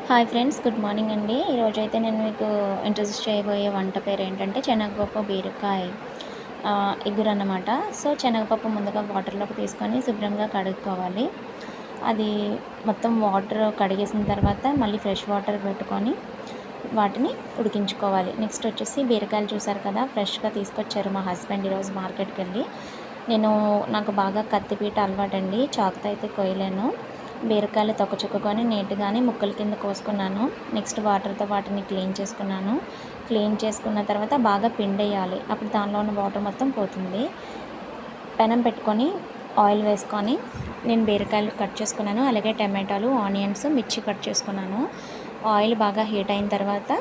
Hi friends, good morning అండి. ఈరోజైతే నేను మీకు ఇంట్రడ్యూస్ చేయబోయే వంట పేరు ఏంటంటే శనగపప్పు బీరకాయ ఇగురు అన్నమాట. సో శనగపప్పు ముందుగా వాటర్లోకి తీసుకొని శుభ్రంగా కడుక్కోవాలి. అది మొత్తం వాటర్ కడిగేసిన తర్వాత మళ్ళీ ఫ్రెష్ వాటర్ పెట్టుకొని వాటిని ఉడికించుకోవాలి. నెక్స్ట్ వచ్చేసి బీరకాయలు చూసారు కదా, ఫ్రెష్గా తీసుకొచ్చారు మా హస్బెండ్ ఈరోజు మార్కెట్కి వెళ్ళి. నాకు బాగా కత్తిపీట అలవాటండి, చాకుతో అయితే కొయ్యలేను. బీరకాయలు తొక్కచుక్కొని నీట్గానే ముక్కల కింద కోసుకున్నాను. నెక్స్ట్ వాటర్తో వాటిని క్లీన్ చేసుకున్నాను. క్లీన్ చేసుకున్న తర్వాత బాగా పిండేయాలి, అప్పుడు దానిలో ఉన్న వాటర్ మొత్తం పోతుంది. పెనం పెట్టుకొని ఆయిల్ వేసుకొని నేను బీరకాయలు కట్ చేసుకున్నాను, అలాగే టమాటాలు, ఆనియన్స్, మిర్చి కట్ చేసుకున్నాను. ఆయిల్ బాగా హీట్ అయిన తర్వాత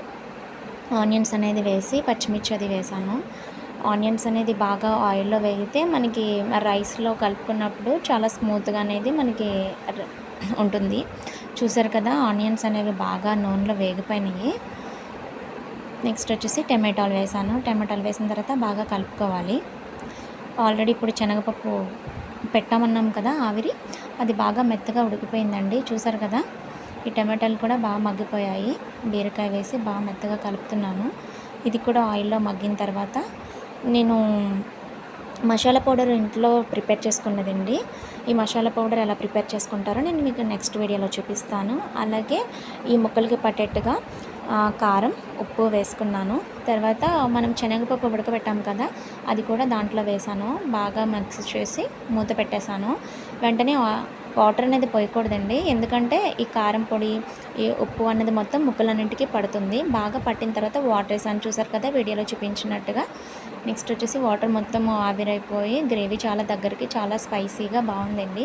ఆనియన్స్ అనేది వేసి పచ్చిమిర్చి అది వేసాను. ఆనియన్స్ అనేది బాగా ఆయిల్లో వేగితే మనకి రైస్లో కలుపుకున్నప్పుడు చాలా స్మూత్గా అనేది మనకి ఉంటుంది. చూసారు కదా, ఆనియన్స్ అనేవి బాగా నూనెలో వేగిపోయినాయి. నెక్స్ట్ వచ్చేసి టమాటాలు వేసాను. టమాటాలు వేసిన తర్వాత బాగా కలుపుకోవాలి. ఆల్రెడీ ఇప్పుడు శనగపప్పు పెట్టామన్నాం కదా ఆవిరి, అది బాగా మెత్తగా ఉడికిపోయిందండి. చూసారు కదా, ఈ టమాటాలు కూడా బాగా మగ్గిపోయాయి. బీరకాయ వేసి బాగా మెత్తగా కలుపుతున్నాను. ఇది కూడా ఆయిల్లో మగ్గిన తర్వాత నేను మసాలా పౌడర్ ఇంట్లో ప్రిపేర్ చేసుకున్నదండి. ఈ మసాలా పౌడర్ ఎలా ప్రిపేర్ చేసుకుంటారో నేను మీకు నెక్స్ట్ వీడియోలో చూపిస్తాను. అలాగే ఈ ముక్కలకి పట్టేట్టుగా కారం, ఉప్పు వేసుకున్నాను. తర్వాత మనం శనగపప్పు ఉడకబెట్టాము కదా, అది కూడా దాంట్లో వేసాను. బాగా మిక్స్ చేసి మూత పెట్టేశాను. వెంటనే వాటర్ అనేది పోయకూడదండి, ఎందుకంటే ఈ కారం పొడి, ఈ ఉప్పు అన్నది మొత్తం ముక్కలన్నింటికి పడుతుంది. బాగా పట్టిన తర్వాత వాటర్ వేసాను, చూసారు కదా వీడియోలో చూపించినట్టుగా. నెక్స్ట్ వచ్చేసి వాటర్ మొత్తం ఆవిరైపోయి గ్రేవీ చాలా దగ్గరికి చాలా స్పైసీగా బాగుందండి.